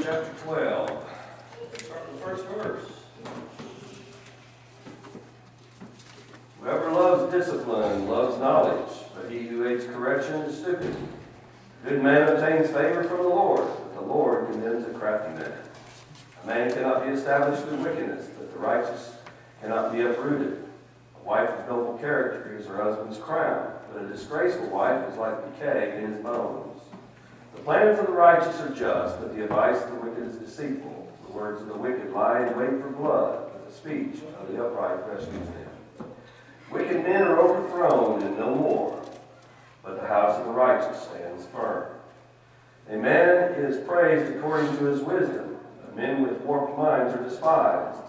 chapter 12. Start with the first verse. Whoever loves discipline loves knowledge, but he who hates correction is stupid. A good man obtains favor from the Lord, but the Lord condemns a crafty man. A man cannot be established with wickedness, but the righteous cannot be uprooted. A wife of noble character is her husband's crown, but a disgraceful wife is like decay in his bones. The plans of the righteous are just, but the advice of the wicked is deceitful. The words of the wicked lie in wait for blood, but the speech of the upright rescues them. Wicked men are overthrown and no more, but the house of the righteous stands firm. A man is praised according to his wisdom, but men with warped minds are despised.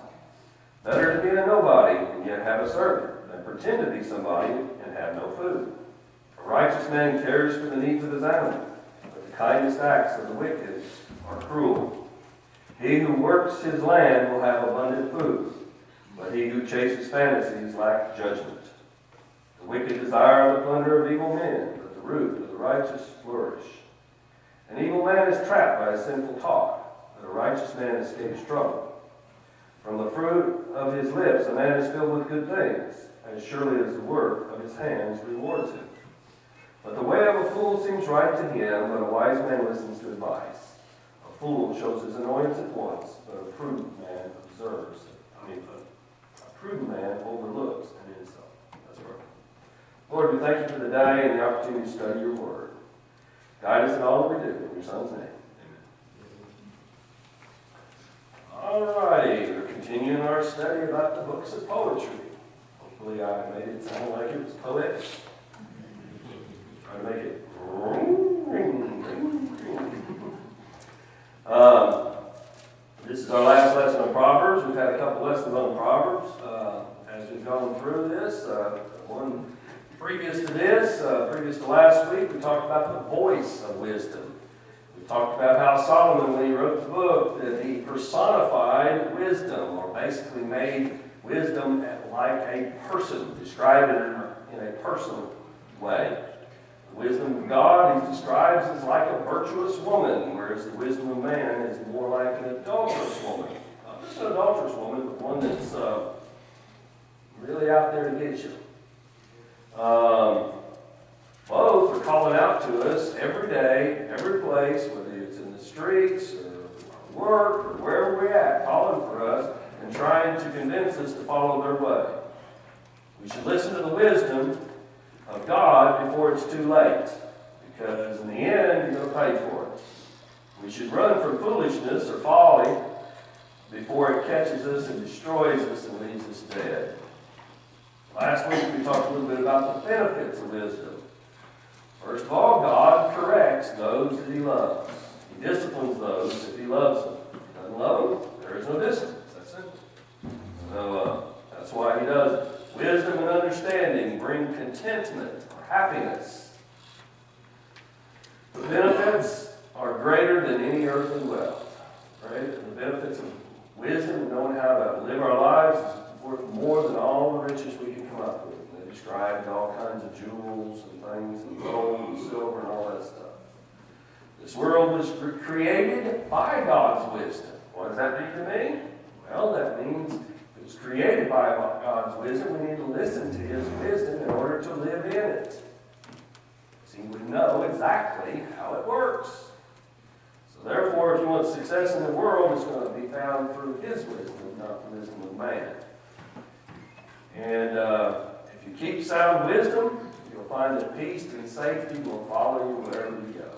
Better to be a nobody and yet have a servant than pretend to be somebody and have no food. A righteous man cares for the needs of his animal, but the kindest acts of the wicked are cruel. He who works his land will have abundant food, but he who chases fantasies lacks judgment. The wicked desire the plunder of evil men, but the root of the righteous flourish. An evil man is trapped by a sinful talk, but a righteous man escapes trouble. From the fruit of his lips a man is filled with good things, as surely as the work of his hands rewards him. But the way of a fool seems right to him, but a wise man listens to advice. A fool shows his annoyance at once, but a prudent man overlooks an insult. That's right. Lord, we thank you for the day and the opportunity to study your word. Guide us in all that we do. In your Son's name. All righty, we're continuing our study about the books of poetry. Hopefully I made it sound like it was poetic. Try to make it this is our last lesson on Proverbs. We've had a couple lessons on Proverbs as we've gone through this. One previous to last week, we talked about the voice of wisdom. We talked about how Solomon, when he wrote the book, that he personified wisdom, or basically made wisdom like a person, described it in a personal way. The wisdom of God he describes as like a virtuous woman, whereas the wisdom of man is more like an adulterous woman. Not just an adulterous woman, but one that's really out there to get you. Both are calling out to us every day, every place, whether it's in the streets or work or wherever we're at, calling for us and trying to convince us to follow their way. We should listen to the wisdom of God before it's too late, because in the end, you're going to pay for it. We should run from foolishness or folly before it catches us and destroys us and leaves us dead. Last week, we talked a little bit about the benefits of wisdom. First of all, God corrects those that he loves. He disciplines those if he loves them. If he doesn't love them, there is no discipline. That's it. So that's why he does it. Wisdom and understanding bring contentment or happiness. The benefits are greater than any earthly wealth. Right? And the benefits of wisdom and knowing how to live our lives is worth more than all the riches we can come up with. They described all kinds of jewels and things, and gold and silver and all that stuff. This world was created by God's wisdom. What does that mean to me? Well, that means it was created by God's wisdom. We need to listen to his wisdom in order to live in it. So he would know exactly how it works. So therefore, if you want success in the world, it's going to be found through his wisdom, not the wisdom of man. And if you keep sound wisdom, you'll find that peace and safety will follow you wherever you go.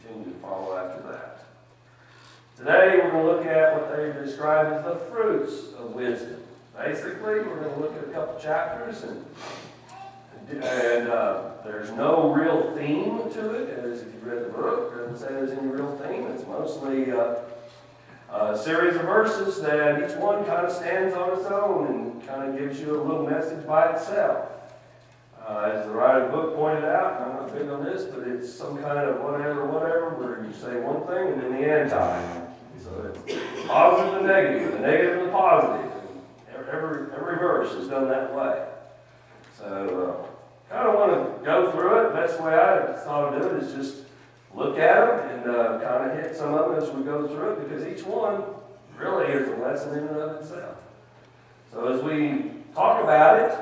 Continue to follow after that. Today, we're going to look at what they describe as the fruits of wisdom. Basically, we're going to look at a couple chapters, and there's no real theme to it. As if you read the book, it doesn't say there's any real theme. It's mostly a series of verses that each one kind of stands on its own and kind of gives you a little message by itself. As the writer of the book pointed out, and I'm not big on this, but it's some kind of whatever, where you say one thing and then the anti. So it's positive and negative, the negative and the positive. And every verse is done that way. So kind of want to go through it. The best way I thought of doing it is just look at them and kind of hit some of them as we go through it, because each one really is a lesson in and of itself. So as we talk about it,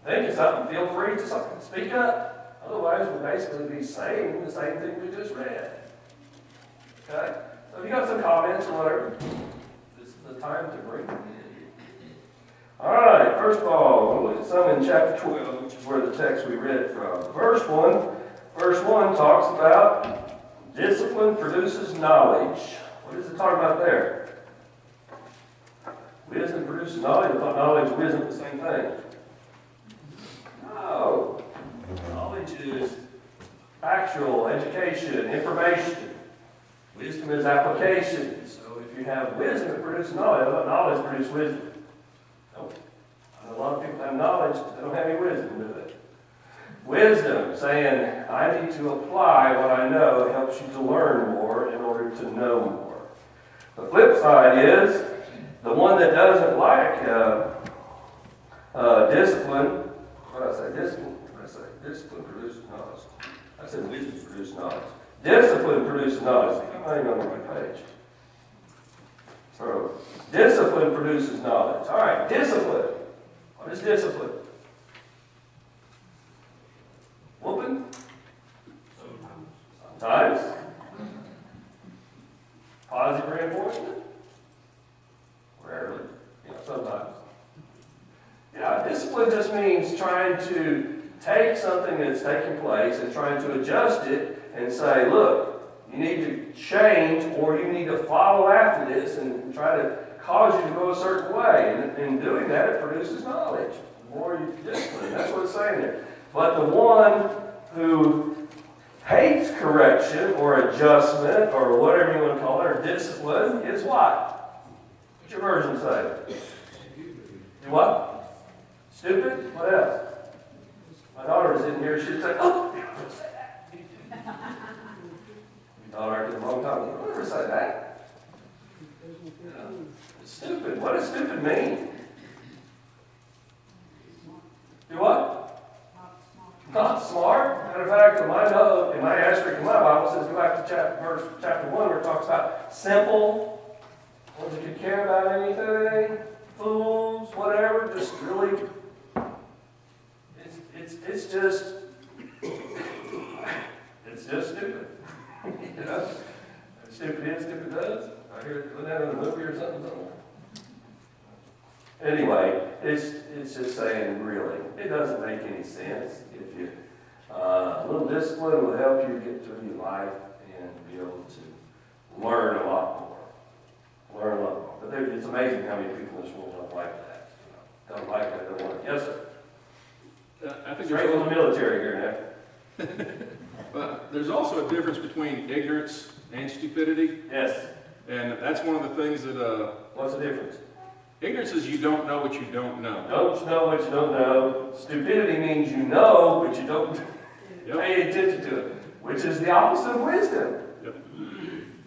think of something, feel free to speak up. Otherwise, we'll basically be saying the same thing we just read. Okay? So if you got some comments or whatever, this is the time to bring them in. All right, first of all, we'll look at some in chapter 12, which is where the text we read from. Verse 1 talks about discipline produces knowledge. What is it talking about there? Wisdom produces knowledge. I thought knowledge and wisdom are the same thing. No. Knowledge is factual, education, information. Wisdom is application. So if you have wisdom, it produces knowledge. I thought knowledge produces wisdom. Nope. A lot of people have knowledge, but they don't have any wisdom, do they? Wisdom, saying, I need to apply what I know, helps you to learn more in order to know more. The flip side is, the one that doesn't like discipline, what did I say? Discipline? What did I say? Discipline produces knowledge. I said wisdom produces knowledge. Discipline produces knowledge. I'm not even on the right page. So, discipline produces knowledge. All right, discipline. What is discipline? Whooping? Sometimes. Positive reinforcement? Rarely. Sometimes. Yeah, discipline just means trying to take something that's taking place and trying to adjust it and say, look, you need to change, or you need to follow after this and try to cause you to go a certain way. And in doing that, it produces knowledge. The more you discipline. That's what it's saying there. But the one who hates correction or adjustment or whatever you want to call it, or discipline, is what? What's your version say? Do what? Stupid? What else? My daughter was in here, she'd say, oh, don't say that. You taught her to the wrong time. Don't ever say that. It's stupid. What does stupid mean? Do what? Not smart. Matter of fact, in my asterisk in my Bible says, go back to chapter 1 where it talks about simple, ones that could care about anything, fools, whatever, just really, it's just stupid. You know? Stupid is, stupid does. I hear it that in a movie or something somewhere. Anyway, it's just saying, really, it doesn't make any sense. If you a little discipline will help you get through your life and be able to learn a lot more. Learn a lot more. But it's amazing how many people in this world don't like that. Don't like that, don't want it. Yes, sir. I think straight from the military here now. But there's also a difference between ignorance and stupidity. Yes. And that's one of the things that... What's the difference? Ignorance is you don't know what you don't know. Don't know what you don't know. Stupidity means you know, but you don't pay attention to it, which is the opposite of wisdom. Yep.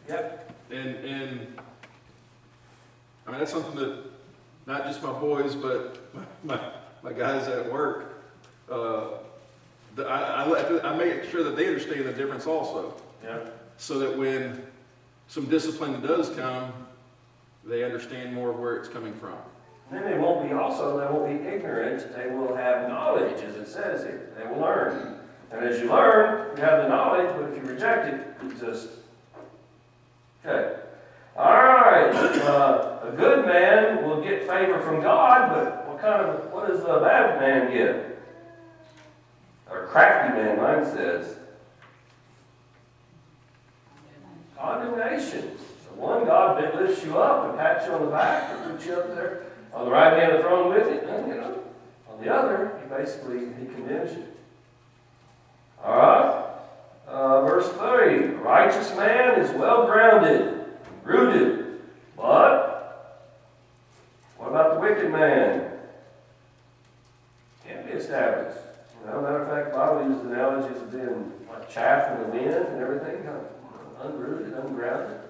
Yep. And I mean, that's something that not just my boys, but my guys at work, I make sure that they understand the difference also. Yeah. So that when some discipline does come, they understand more of where it's coming from. Then they won't be ignorant. They will have knowledge, as it says here. They will learn. And as you learn, you have the knowledge, but if you reject it, you just... Okay. All right. A good man will get favor from God, but what does a bad man get? Or a crafty man, mine says. Condemnation. One, God lifts you up and pats you on the back and puts you up there on the right hand of the throne with you. And, on the other, he condemns you. All right. Verse 3. A righteous man is well grounded, rooted. But what about the wicked man? Can't be established. Matter of fact, the Bible uses analogies of being like chaff in the wind and everything, kind of unrooted, ungrounded.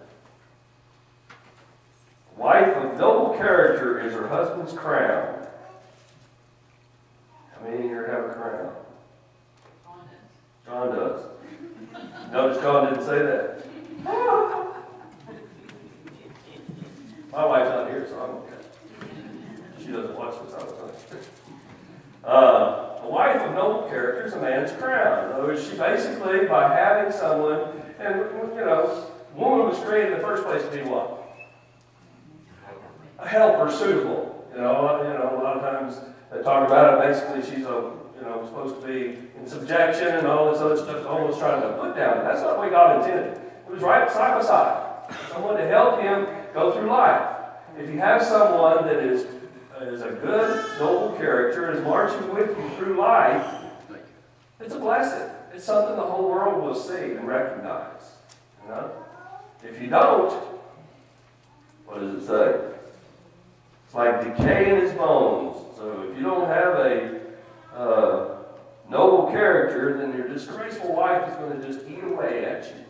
Wife of noble character is her husband's crown. How many here have a crown? John does. Notice My wife's not here, so I'm okay. She doesn't watch this all the time. A wife of noble character is a man's crown. In other words, she basically, by having someone, and woman was created in the first place to be what? A helper, suitable. A lot of times they talk about it. Basically, she's supposed to be in subjection and all this other stuff. Almost trying to put down. That's not the way God intended. It was right side by side. Someone to help him go through life. If you have someone that is a good, noble character, is marching with you through life, it's a blessing. It's something the whole world will see and recognize. If you don't, what does it say? It's like decay in his bones. So if you don't have a noble character, then your disgraceful life is going to just eat away at you.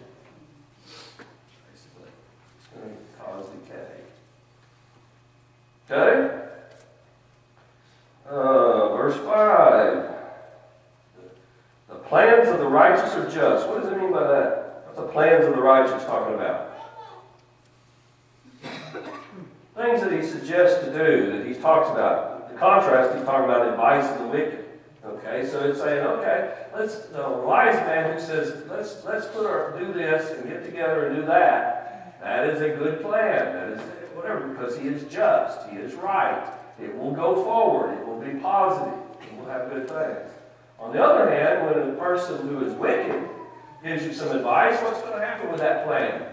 Basically, it's going to cause decay. Okay? Verse 5. The plans of the righteous are just. What does it mean by that? What's the plans of the righteous talking about? Things that he suggests to do, that he talks about. The contrast, he's talking about advice of the wicked. Okay, so it's saying, okay, the wise man who says, let's do this and get together and do that. That is a good plan. That is whatever, because he is just. He is right. It will go forward. It will be positive. It will have good things. On the other hand, when a person who is wicked gives you some advice, what's going to happen with that plan?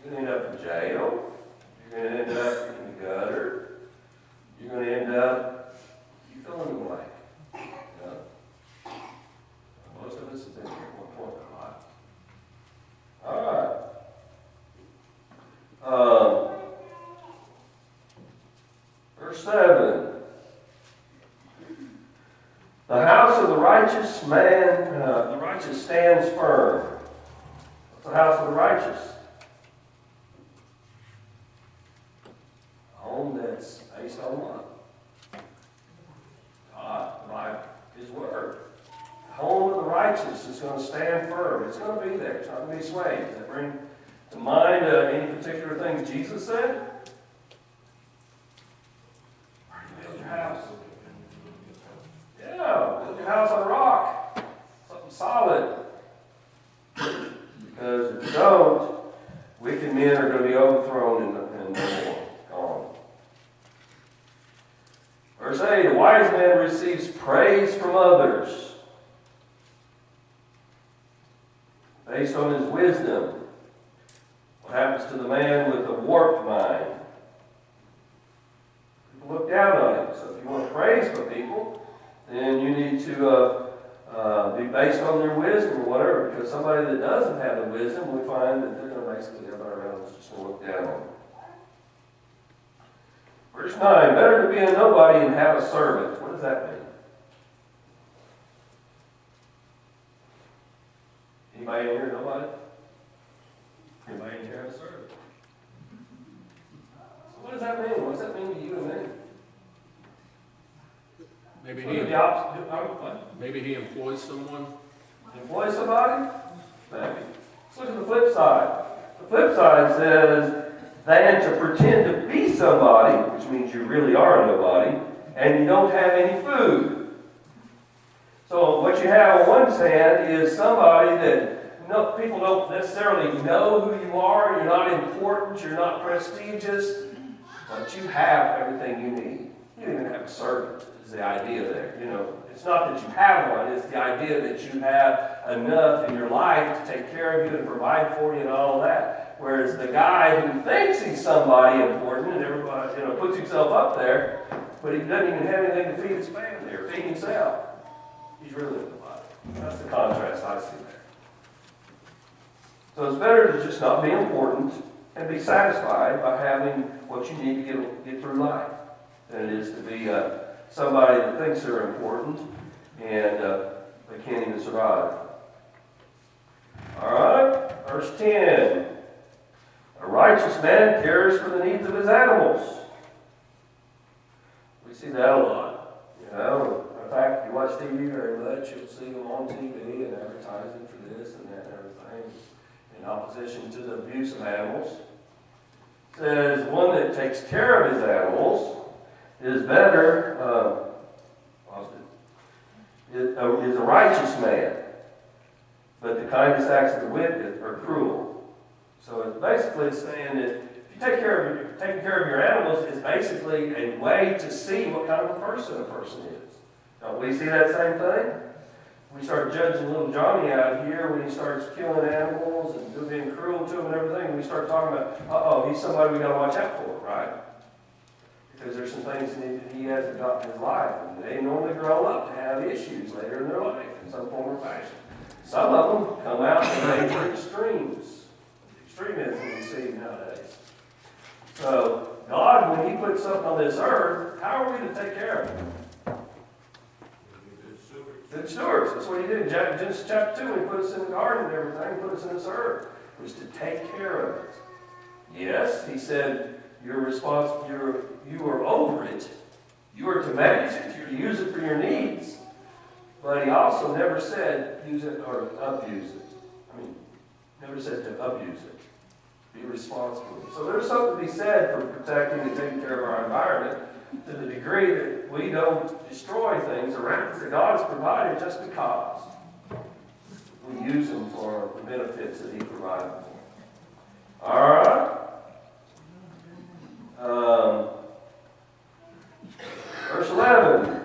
You're going to end up in jail. You're going to end up in the gutter. You're going to end up, you fill in the blank. Most of us have been here at one point in our life. All right. Verse 7. The house of the righteous man, the righteous stands firm. What's the house of the righteous? A home that's based on what? God, the Bible, His Word. The home of the righteous is going to stand firm. It's going to be there. It's not going to be swayed. Does that bring to mind any particular things Jesus said? Where do you build your house? Yeah, build your house on a rock. Something solid. Because if you don't, wicked men are going to be overthrown and no more. Gone. Verse 8, a wise man receives praise from others based on his wisdom. What happens to the man with a warped mind? People look down on him. So if you want praise from people, then you need to be based on their wisdom or whatever. Because somebody that doesn't have the wisdom, we find that they're going to basically, everybody around us just going to look down on them. Verse 9, better to be a nobody and have a servant. What does that mean? Anybody in here, nobody? Anybody in here have a servant? So what does that mean? What does that mean to you and me? Maybe he employs someone. Employ somebody? Maybe. Let's look at the flip side. The flip side says, than to pretend to be somebody, which means you really are a nobody, and you don't have any food. So what you have on one hand is somebody that people don't necessarily know who you are. You're not important. You're not prestigious. But you have everything you need. You don't even have a servant, is the idea there. It's not that you have one. It's the idea that you have enough in your life to take care of you and provide for you and all of that. Whereas the guy who thinks he's somebody important and everybody, puts himself up there, but he doesn't even have anything to feed his family or feed himself. He's really nobody. That's the contrast I see there. So it's better to just not be important and be satisfied by having what you need to get through life than it is to be somebody that thinks they're important and they can't even survive. All right, verse 10. A righteous man cares for the needs of his animals. We see that a lot. In fact, if you watch TV very much, you'll see them on TV and advertising for this and that and everything in opposition to the abuse of animals. says, one that takes care of his animals is better, is a righteous man, but the kindest acts of the wicked are cruel. So it's basically saying that if you taking care of your animals is basically a way to see what kind of a person is. Don't we see that same thing? We start judging little Johnny out here when he starts killing animals and being cruel to them and everything. We start talking about, he's somebody we got to watch out for, right? Because there's some things that he hasn't got in his life, and they normally grow up to have issues later in their life in some form or fashion. Some of them come out in major extremism we see nowadays. So God, when He puts something on this earth, how are we to take care of it? Good stewards. That's what He did in Genesis chapter 2. He put us in the garden and everything, put us in this earth, was to take care of it. Yes, He said, you're responsible, you are over it. You are to manage it, you're to use it for your needs. But He also never said use it or abuse it. Never said to abuse it. Be responsible. So there's something to be said for protecting and taking care of our environment to the degree that we don't destroy things around us that God has provided just because we use them for the benefits that He provided for. All right. Verse 11.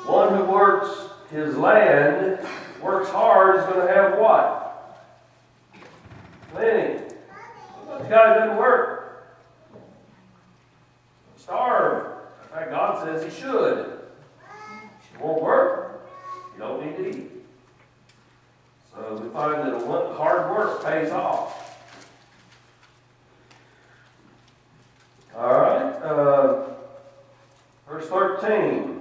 One who works his land, works hard, is going to have what? Plenty. What about the guy that doesn't work? Starve. In fact, God says he should. If you won't work, you don't need to eat. So we find that hard work pays off. All right. Verse 13.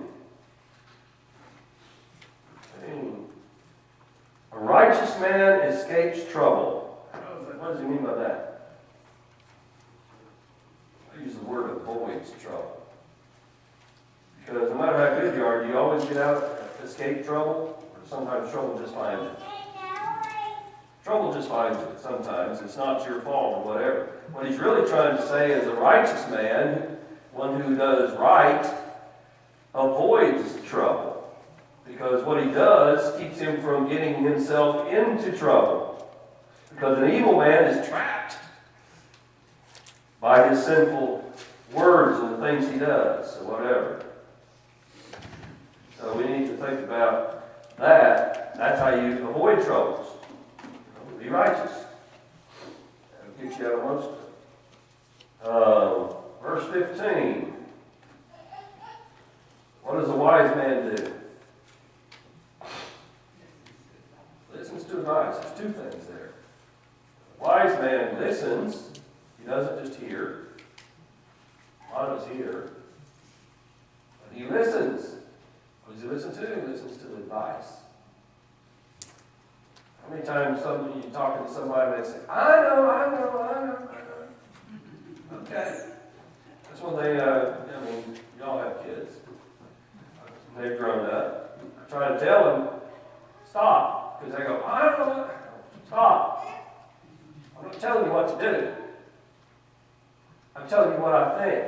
A righteous man escapes trouble. What does he mean by that? I use the word avoids trouble. Because no matter how good you are, do you always get out, escape trouble? Or sometimes trouble just finds you? Trouble just finds you sometimes. It's not your fault or whatever. What he's really trying to say is a righteous man, one who does right, avoids trouble. Because what he does keeps him from getting himself into trouble. Because an evil man is trapped by his sinful words and the things he does, or whatever. So we need to think about that. That's how you avoid troubles. Be righteous. That'll get you out of most of it. Verse 15. What does a wise man do? Listens to advice. There's two things there. A wise man listens. He doesn't just hear. A lot of us hear. But he listens. What does he listen to? He listens to advice. How many times you're talking to somebody and they say, I know. Okay. That's when y'all have kids. They've grown up. I try to tell them, stop. Because they go, I don't know. Stop. I'm not telling you what to do. I'm telling you what I think.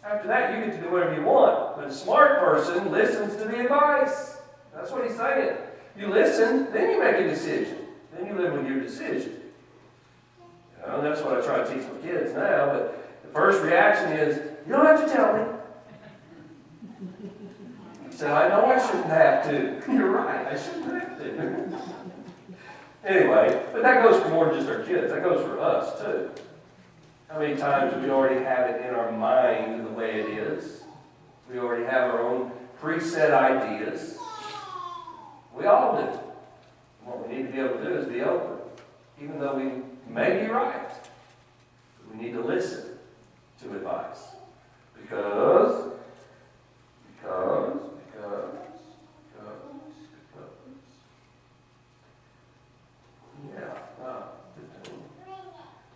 After that, you get to do whatever you want. But a smart person listens to the advice. That's what he's saying. You listen, then you make a decision. Then you live with your decision. And that's what I try to teach my kids now. But the first reaction is, you don't have to tell me. I said, I know I shouldn't have to. You're right, I shouldn't have to. Anyway, but that goes for more than just our kids. That goes for us, too. How many times we already have it in our mind the way it is? We already have our own preset ideas. We all do. What we need to be able to do is be open. Even though we may be right, we need to listen to advice. Because,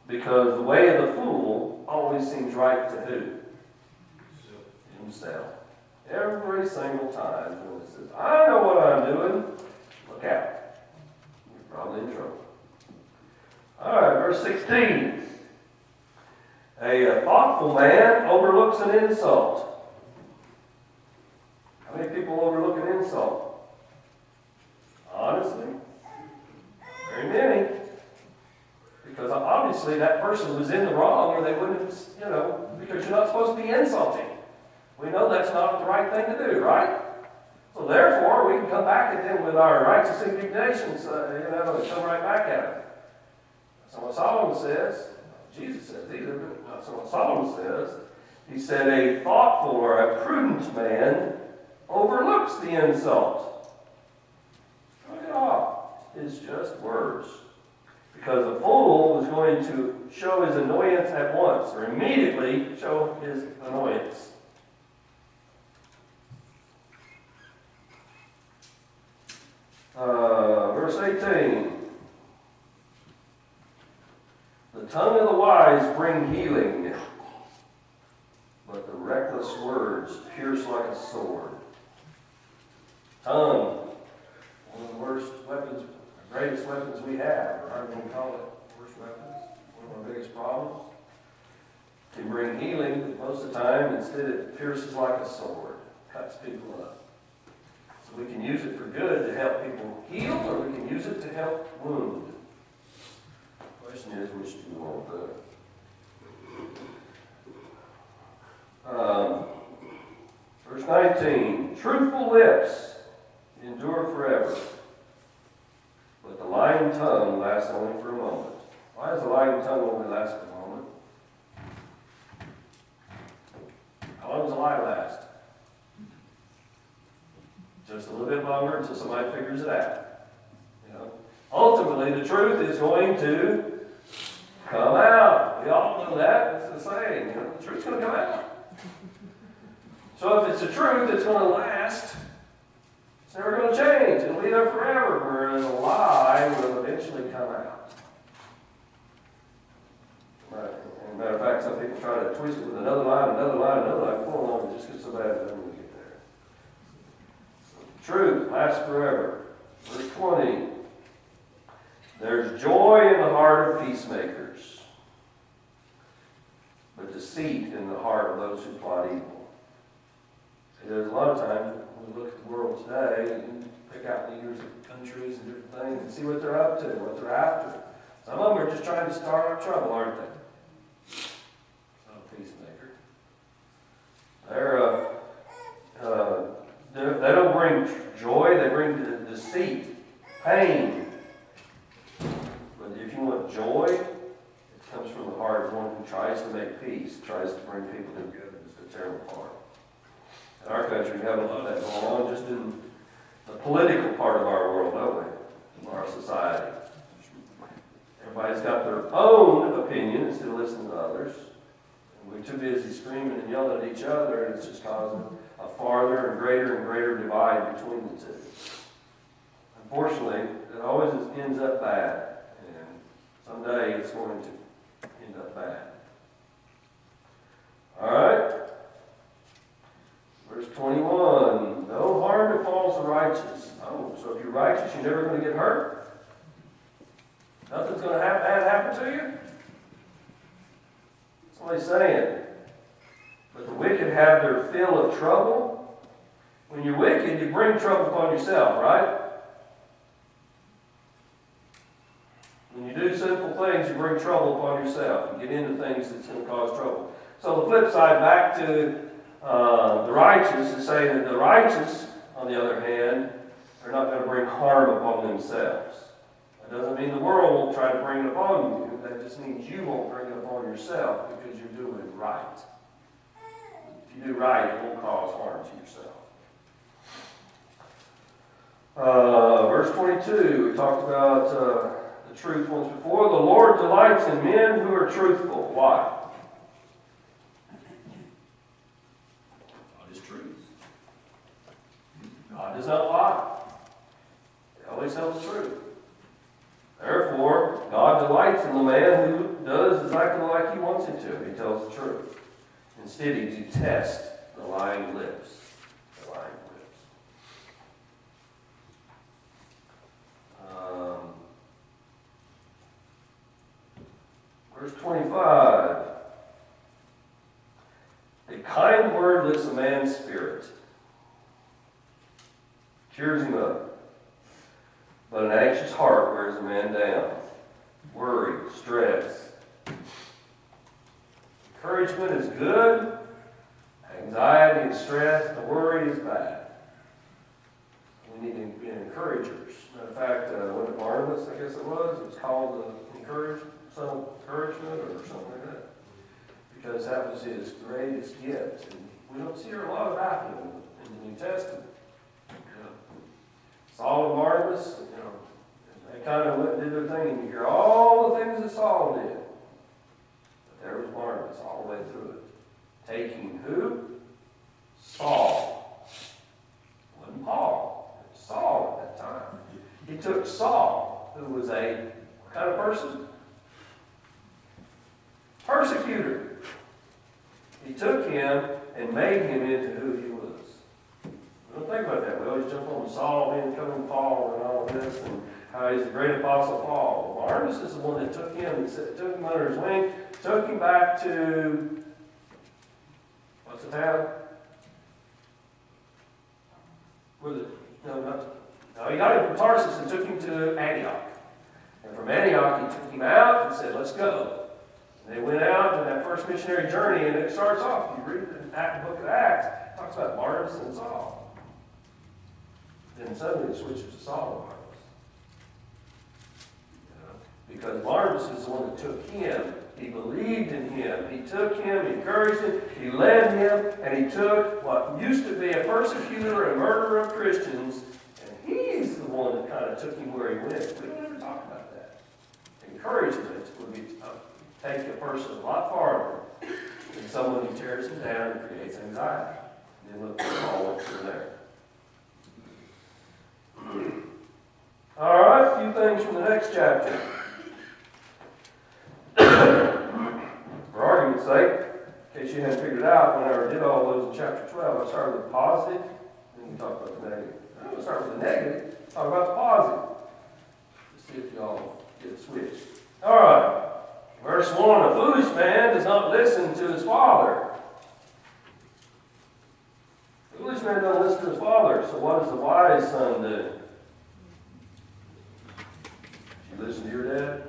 because the way of the fool always seems right to who? Himself. Every single time when it says, I know what I'm doing, look out. You're probably in trouble. All right, verse 16. A thoughtful man overlooks an insult. How many people overlook an insult? Honestly, very many. Because obviously that person was in the wrong, or they wouldn't have, because you're not supposed to be insulting. We know that's not the right thing to do, right? So therefore, we can come back at them with our righteous indignation, and come right back at them. That's what Solomon says. Jesus says either, but that's what Solomon says. He said, a thoughtful or a prudent man overlooks the insult. Look it off. It's just words. Because a fool was going to show his annoyance at once, or immediately show his annoyance. Verse 18. The tongue of the wise bring healing, but the reckless words pierce like a sword. Tongue, one of the worst weapons, the greatest weapons we have, or I'm going to call it worst weapons, one of our biggest problems. Can bring healing, but most of the time, instead it pierces like a sword, cuts people up. So we can use it for good to help people heal, or we can use it to help wound. The question is, which do you want to do? Verse 19, truthful lips endure forever, but the lying tongue lasts only for a moment. Why does the lying tongue only last for a moment? How long does a lie last? Just a little bit longer until somebody figures it out. Ultimately, the truth is going to come out. We all know that. It's the saying. The truth's going to come out. So if it's the truth, it's going to last. It's never going to change. It'll be there forever. Whereas a lie will eventually come out. Right. As a matter of fact, some people try to twist it with another line, another line, another line. Before long, it just gets so bad it doesn't get there. Truth lasts forever. Verse 20. There's joy in the heart of peacemakers, but deceit in the heart of those who plot evil. There's a lot of times when we look at the world today and pick out leaders of countries and different things and see what they're up to, what they're after. Some of them are just trying to start up trouble, aren't they? Not a peacemaker. They don't bring joy, they bring deceit, pain. But if you want joy, it comes from the heart of one who tries to make peace, tries to bring people together. It's a terrible part. In our country, we have a lot of that going on just in the political part of our world, don't we? Of our society. Everybody's got their own opinion instead of listening to others. And we're too busy screaming and yelling at each other, and it's just causing a farther and greater divide between the two. Unfortunately, it always ends up bad. And someday it's going to end up bad. All right? Verse 21, no harm befalls the righteous. Oh, so if you're righteous, you're never going to get hurt? Nothing's going to have bad happen to you? That's what he's saying. But the wicked have their fill of trouble. When you're wicked, you bring trouble upon yourself, right? When you do sinful things, you bring trouble upon yourself. You get into things that's going to cause trouble. So the flip side, back to the righteous, is saying that the righteous, on the other hand, are not going to bring harm upon themselves. That doesn't mean the world won't try to bring it upon you. That just means you won't bring it upon yourself because you're doing right. If you do right, it won't cause harm to yourself. Verse 22, we talked about the truth once before. The Lord delights in men who are truthful. Why? God is truth. God does not lie. He always tells the truth. Therefore, God delights in the man who does exactly like he wants him to. He tells the truth. Instead, he detests the lying lips. The lying lips. Verse 25. kind word lifts a man's spirit, cheers him up. But an anxious heart wears a man down. Worry, stress. Encouragement is good. Anxiety and stress, the worry is bad. We need to be encouragers. Matter of fact, one of Barnabas, I guess it was called son of encouragement or something like that. Because that was his greatest gift. And we don't see a lot about him in the New Testament. Saul and Barnabas, they kind of went and did their thing, and you hear all the things that Saul did. But there was Barnabas all the way through it. Taking who? Saul. It wasn't Paul. It was Saul at that time. He took Saul, who was a what kind of person? Persecutor. He took him and made him into who he was. We don't think about that. We always jump on Saul being becoming Paul and all of this, and how he's the great apostle Paul. Well, Barnabas is the one that took him and took him under his wing, took him back to, what's the town? He got him from Tarsus and took him to Antioch. And from Antioch, he took him out and said, let's go. And they went out on that first missionary journey, and it starts off, you read the book of Acts, it talks about Barnabas and Saul. Then suddenly it switches to Saul and Barnabas. Because Barnabas is the one that took him. He believed in him. He took him, he encouraged him, he led him, and he took what used to be a persecutor and murderer of Christians, and he's the one that kind of took him where he went. We don't ever talk about that. Encouragement would be take a person a lot farther than someone who tears him down and creates anxiety. And then look at all what's in there. All right, a few things from the next chapter. For argument's sake, in case you hadn't figured it out, when I did all those in chapter 12, I started with the positive, then we talk about the negative. I'm going to start with the negative, talk about the positive. Let's see if y'all get switched. All right. Verse 1, a foolish man does not listen to his father. A foolish man doesn't listen to his father, so what does the wise son do? You listen to your dad?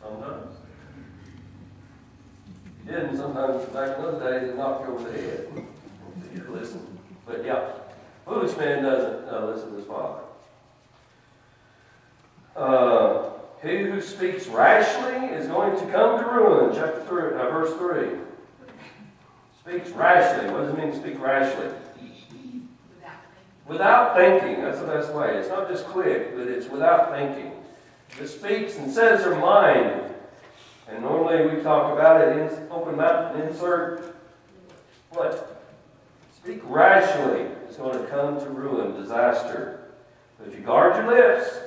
Sometimes. You didn't. Sometimes, back in those days, it knocked you over the head. You listen. But yeah, foolish man doesn't listen to his father. He who speaks rashly is going to come to ruin. Chapter 3, verse 3. Speaks rashly. What does it mean to speak rashly? Without thinking. That's the best way. It's not just quick, but it's without thinking. It speaks and says their mind. And normally we talk about it in open mouth and insert what? Speak rashly is going to come to ruin, disaster. But if you guard your lips,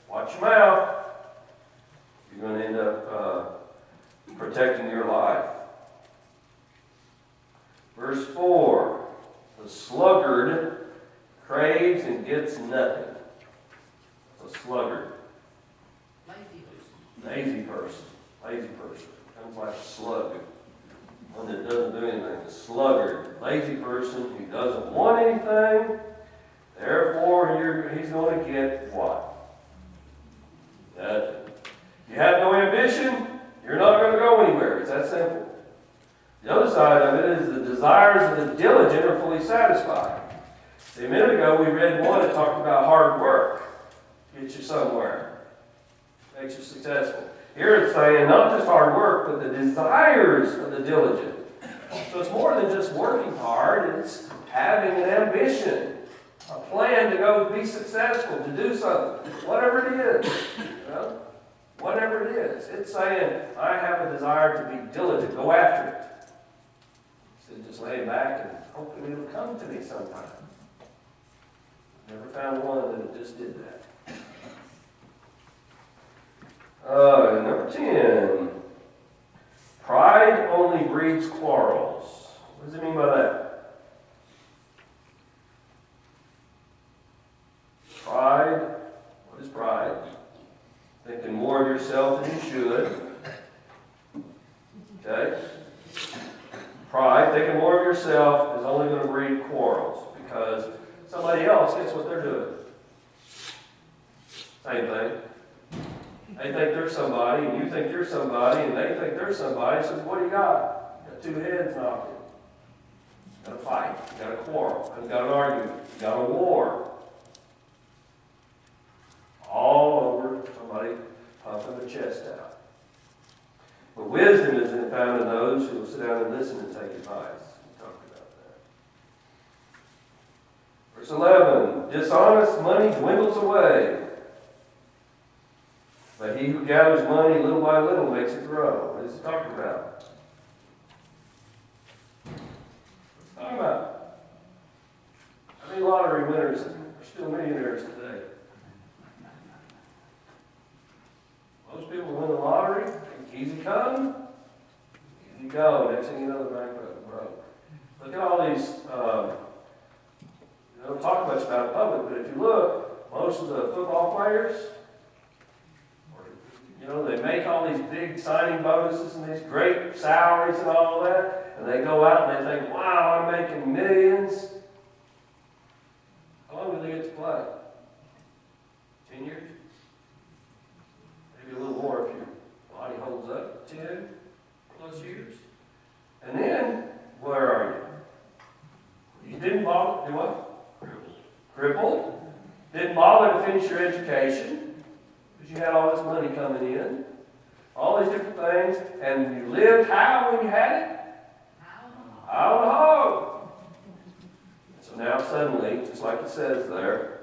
watch your mouth, you're going to end up protecting your life. Verse 4, the sluggard craves and gets nothing. It's a sluggard. Lazy person. Lazy person. Comes like a slug. One that doesn't do anything. A sluggard. Lazy person who doesn't want anything. Therefore, he's going to get what? Nothing. You have no ambition, you're not going to go anywhere. It's that simple. The other side of it is the desires of the diligent are fully satisfied. See, a minute ago we read one that talked about hard work. Gets you somewhere. Makes you successful. Here it's saying not just hard work, but the desires of the diligent. So it's more than just working hard. It's having an ambition. A plan to go be successful, to do something. Whatever it is. Whatever it is. It's saying, I have a desire to be diligent. Go after it. Instead of just laying back and hoping it'll come to me sometime. Never found one that just did that. Number 10. Pride only breeds quarrels. What does it mean by that? Pride. What is pride? Thinking more of yourself than you should. Okay? right, thinking more of yourself is only going to breed quarrels because somebody else gets what they're doing. Same thing. They think they're somebody, and you think you're somebody, and they think they're somebody. So what do you got? You got two heads knocking. You got a fight. You got a quarrel. You got an argument. You got a war. All over somebody puffing their chest out. But wisdom isn't found in those who will sit down and listen and take advice. We talked about that. Verse 11, dishonest money dwindles away, but he who gathers money little by little makes it grow. What is he talking about? What's he talking about? How many lottery winners are still millionaires today? Most people win the lottery, think easy come, easy go. Next thing you know, the bankrupt broke. Look at all these, you don't talk much about it public, but if you look, most of the football players, you know, they make all these big signing bonuses and these great salaries and all that, and they go out and they think, wow, I'm making millions. How long do they get to play? 10 years? Maybe a little more if your body holds up. 10 plus years. And then, where are you? You didn't bother, do what? Crippled. Didn't bother to finish your education because you had all this money coming in. All these different things. And you lived how when you had it? How in the hog. So now suddenly, just like it says there,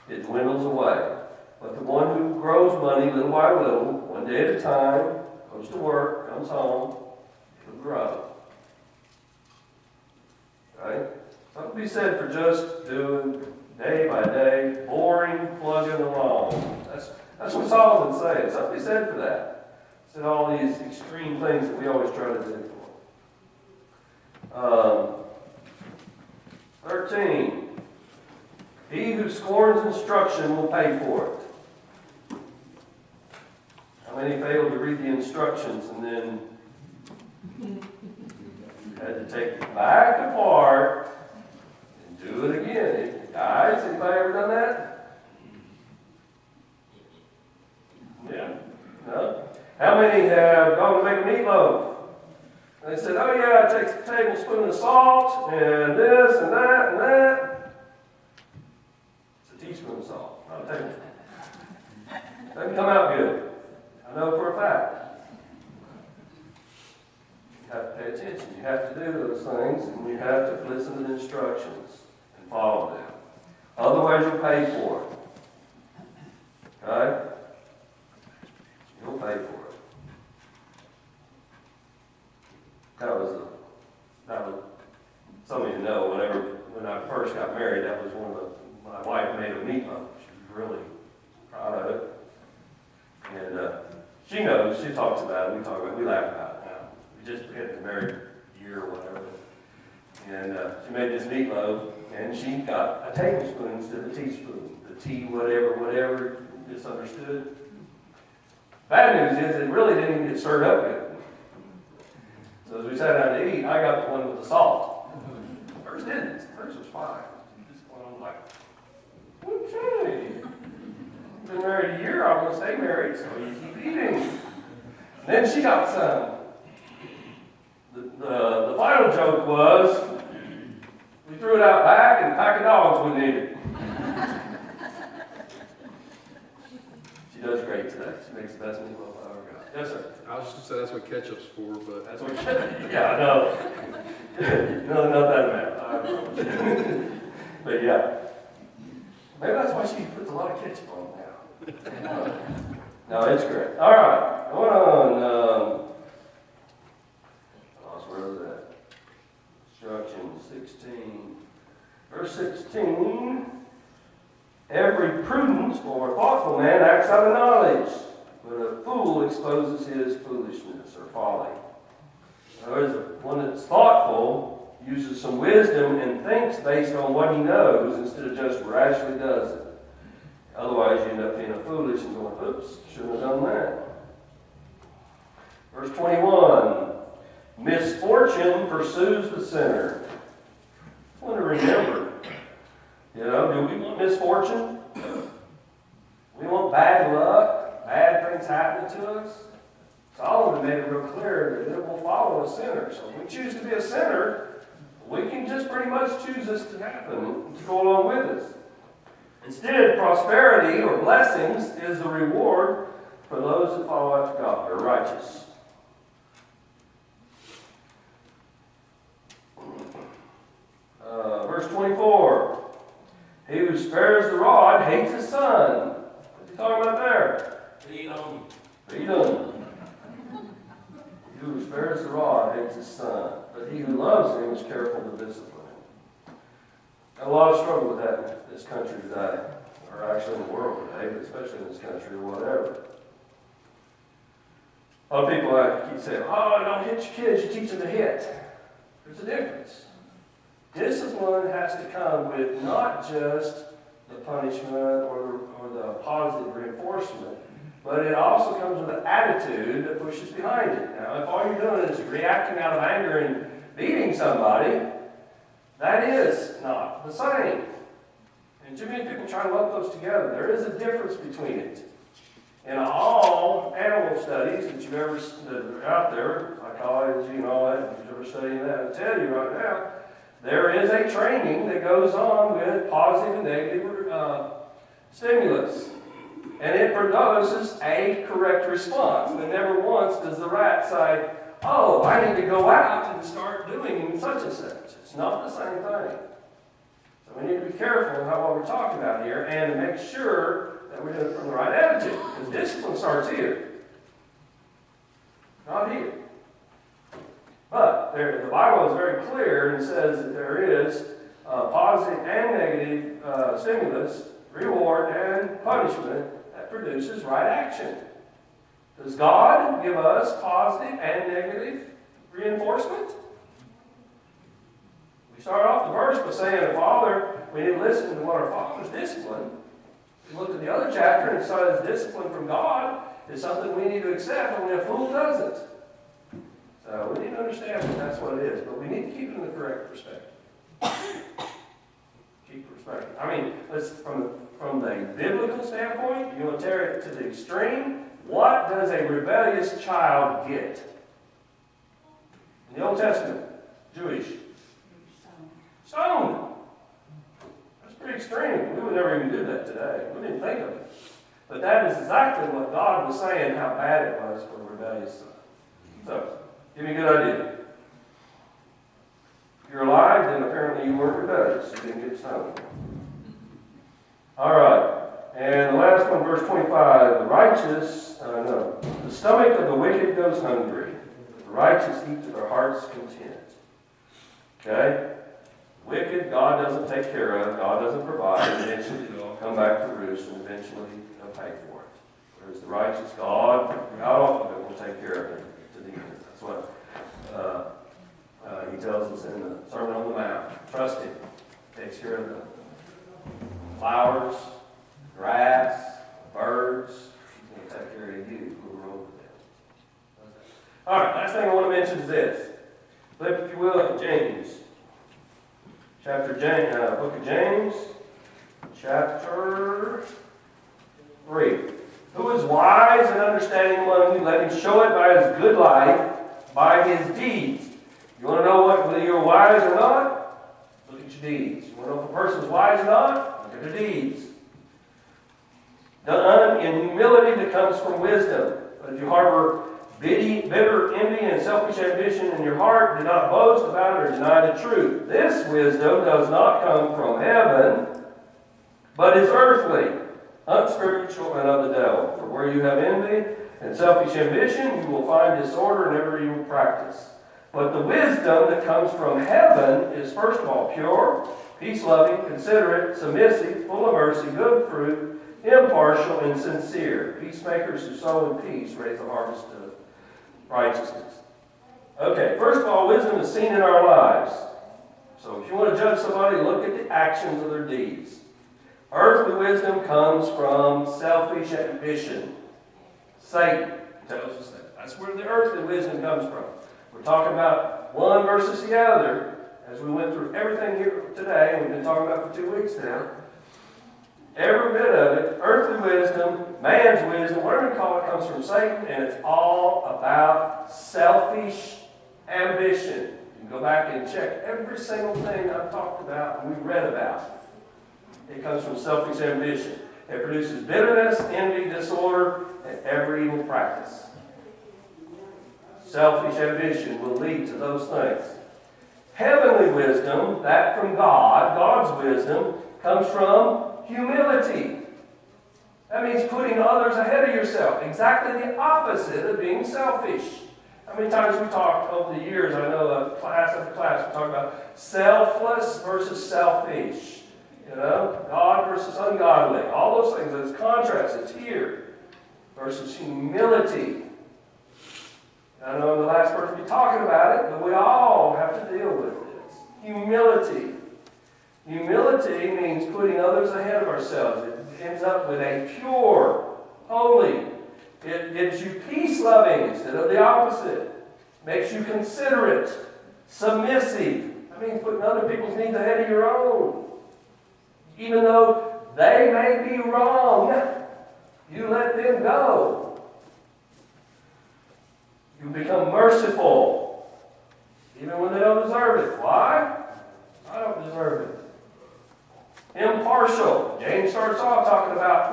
it dwindles away. But the one who grows money little by little, one day at a time, goes to work, comes home, it'll grow. Right? Something to be said for just doing day by day, boring, plugging along. That's what Solomon's saying. Something to be said for that. He said all these extreme things that we always try to do for. 13. He who scorns instruction will pay for it. How many failed to read the instructions and then had to take it back apart and do it again? Guys, anybody ever done that? Yeah? No? How many have gone to make a meatloaf? They said, oh yeah, it takes a tablespoon of salt and this and that and that. It's a teaspoon of salt, not a tablespoon. Doesn't come out good. I know for a fact. You have to pay attention. You have to do those things, and you have to listen to the instructions and follow them. Otherwise, you'll pay for it. Okay? You'll pay for it. That was some of you know, when I first got married, that was my wife made a meatloaf. She was really proud of it. And she knows, she talks about it, we laugh about it now. We just had been married a year or whatever. And she made this meatloaf, and she got a tablespoon instead of a teaspoon. The tea, whatever, misunderstood. Bad news is it really didn't even get stirred up good. So as we sat down to eat, I got the one with the salt. Hers didn't. Hers was fine. Just went on like, okay. Been married a year, I'm going to stay married, so you keep eating. Then she got some. The final joke was, we threw it out back and a pack of dogs wouldn't eat it. She does great today. She makes the best meatloaf I ever got. Yes, sir. I was just going to say that's what ketchup's for, but That's what yeah, I know. No, not that amount. But yeah. Maybe that's why she puts a lot of ketchup on now. No, it's great. All right, going on. Where was that? Instruction 16. Verse 16. Every prudent or thoughtful man acts out of knowledge, but a fool exposes his foolishness or folly. In other words, one that's thoughtful uses some wisdom and thinks based on what he knows instead of just rashly does it. Otherwise, you end up being a foolish and going, oops, shouldn't have done that. Verse 21. Misfortune misfortune pursues the sinner. I want to remember, do we want misfortune? We want bad luck, bad things happening to us? Solomon made it real clear that it will follow a sinner. So if we choose to be a sinner, we can just pretty much choose this to happen, to go along with us. Instead, prosperity or blessings is the reward for those that follow after God, are righteous. Verse 24. He who spares the rod hates his son. What's he talking about there? Feed on. Feed on. He who spares the rod hates his son, but he who loves him is careful to discipline him. Got a lot of struggle with that in this country today, or actually in the world today, but especially in this country or whatever. A lot of people keep saying, "Oh, don't hit your kids, you teach them to hit." There's a difference. Discipline has to come with not just the punishment or the positive reinforcement, but it also comes with an attitude that pushes behind it. Now, if all you're doing is reacting out of anger and beating somebody, that is not the same. And too many people try to lump those together. There is a difference between it. In all animal studies that are out there, psychology and all that, if you're ever studying that, I'll tell you right now, there is a training that goes on with positive and negative stimulus. And it produces a correct response. And never once does the rat say, "Oh, I need to go out and start doing such and such." It's not the same thing. So we need to be careful about what we're talking about here and to make sure that we're doing it from the right attitude. Because discipline starts here, not here. But the Bible is very clear and says that there is positive and negative stimulus, reward, and punishment that produces right action. Does God give us positive and negative reinforcement? We start off the verse by saying, "Father, we need to listen to what our Father's discipline." We looked at the other chapter and saw that discipline from God is something we need to accept, only a fool doesn't. So we need to understand that that's what it is, but we need to keep it in the correct perspective. Keep perspective. I mean, from the biblical standpoint, you want to tear it to the extreme. What does a rebellious child get? In the Old Testament, Jewish. Stone. That's pretty extreme. We would never even do that today. We didn't think of it. But that is exactly what God was saying, how bad it was for a rebellious son. So, give me a good idea. If you're alive, then apparently you weren't rebellious. You didn't get stoned. All right. And the last one, verse 25. The stomach of the wicked goes hungry. The righteous eat to their heart's content. Okay? Wicked, God doesn't take care of. God doesn't provide. Eventually, it'll come back to roost, and eventually, they'll pay for it. Whereas the righteous God, out of it, will take care of it to the end. That's what he tells us in the Sermon on the Mount. Trust Him. Takes care of the flowers, grass, birds. He's going to take care of you who are over them. All right, last thing I want to mention is this. Flip, if you will, to James. Book of James, chapter 3. Who is wise and understanding among you? Let him show it by his good life, by his deeds. You want to know whether you're wise or not? Look at your deeds. You want to know if a person's wise or not? Look at their deeds. Done in humility that comes from wisdom. But if you harbor bitter envy and selfish ambition in your heart, do not boast about it or deny the truth. This wisdom does not come from heaven, but is earthly, unspiritual, and of the devil. For where you have envy and selfish ambition, you will find disorder in every evil practice. But the wisdom that comes from heaven is first of all pure, peace-loving, considerate, submissive, full of mercy, good fruit, impartial, and sincere. Peacemakers who sow in peace raise a harvest of righteousness. Okay, first of all, wisdom is seen in our lives. So if you want to judge somebody, look at the actions of their deeds. Earthly wisdom comes from selfish ambition. Satan tells us that. That's where the earthly wisdom comes from. We're talking about one versus the other, as we went through everything here today, and we've been talking about for 2 weeks now. Every bit of it, earthly wisdom, man's wisdom, whatever you call it, comes from Satan, and it's all about selfish ambition. You can go back and check every single thing I've talked about and we read about. It comes from selfish ambition. It produces bitterness, envy, disorder, and every evil practice. Selfish ambition will lead to those things. Heavenly wisdom, that from God, God's wisdom, comes from humility. That means putting others ahead of yourself. Exactly the opposite of being selfish. How many times we talked over the years, I know class after class, we talk about selfless versus selfish. You know, God versus ungodly. All those things, there's contrast, it's here. Versus humility. I know in the last verse we'll be talking about it, but we all have to deal with this. Humility. Humility means putting others ahead of ourselves. It ends up with a pure, holy. It gives you peace-loving instead of the opposite. Makes you considerate, submissive. That means putting other people's needs ahead of your own. Even though they may be wrong, you let them go. You become merciful, even when they don't deserve it. Why? I don't deserve it. Impartial. James starts off talking about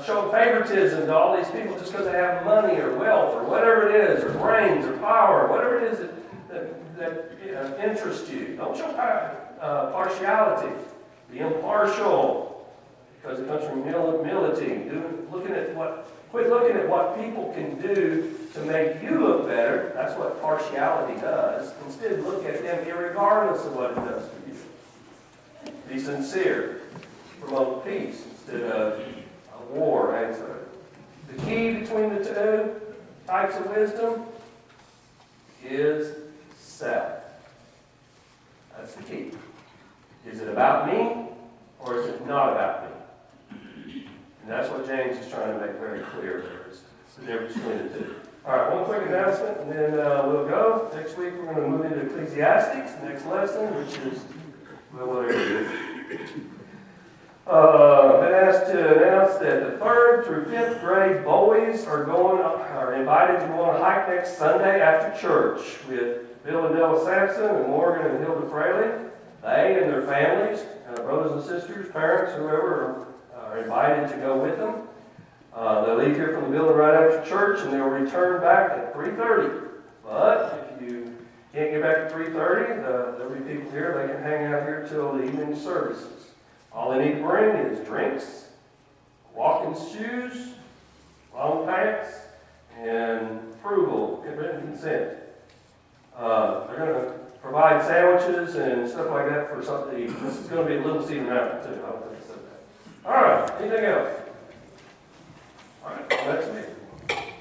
showing favoritism to all these people just because they have money or wealth or whatever it is, or brains or power, whatever it is that interests you. Don't show partiality. Be impartial, because it comes from humility. Quit looking at what people can do to make you look better. That's what partiality does. Instead, look at them irregardless of what it does for you. Be sincere. Promote peace instead of a war. The key between the two types of wisdom is self. That's the key. Is it about me, or is it not about me? And that's what James is trying to make very clear. It's the difference between the two. All right, one quick announcement, and then we'll go. Next week we're going to move into Ecclesiastes, the next lesson, which is, well, whatever it is. I've been asked to announce that the 3rd through 5th grade boys are invited to go on a hike next Sunday after church with Bill and Della Sampson and Morgan and Hilda Fraley. They and their families, brothers and sisters, parents, whoever, are invited to go with them. They'll leave here from the building right after church, and they'll return back at 3:30. But if you can't get back at 3:30, there'll be people here. They can hang out here till the evening services. All they need to bring is drinks, Hawkins shoes, long pants, and approval, written consent. They're going to provide sandwiches and stuff like that for something to eat. This is going to be a Little Cedar Mountain, too. I don't think I said that. All right, anything else? All right, next week.